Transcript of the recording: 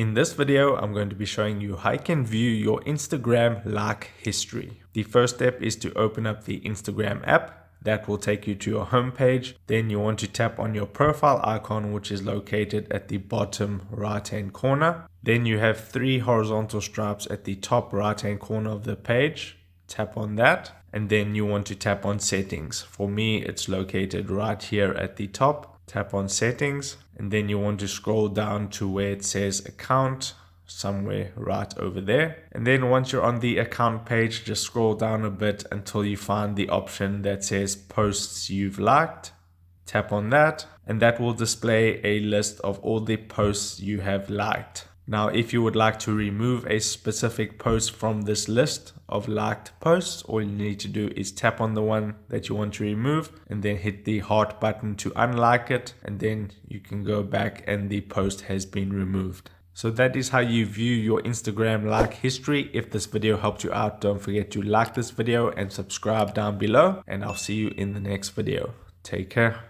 In this video, I'm going to be showing you how you can view your Instagram like history. The first step is to open up the Instagram app. That will take you to your home page. Then you want to tap on your profile icon, which is located at the bottom right hand corner. Then you have three horizontal stripes at the top right hand corner of the page. Tap on that. And then you want to tap on settings. For me, it's located right here at the top. Tap on settings, and then you want to scroll down to where it says account, somewhere right over there. And then once you're on the account page, just scroll down a bit until you find the option that says posts you've liked. Tap on that, and that will display a list of all the posts you have liked. Now, if you would like to remove a specific post from this list of liked posts, all you need to do is tap on the one that you want to remove and then hit the heart button to unlike it, and then you can go back and the post has been removed. So that is how you view your Instagram like history. If this video helped you out, don't forget to like this video and subscribe down below, and I'll see you in the next video. Take care.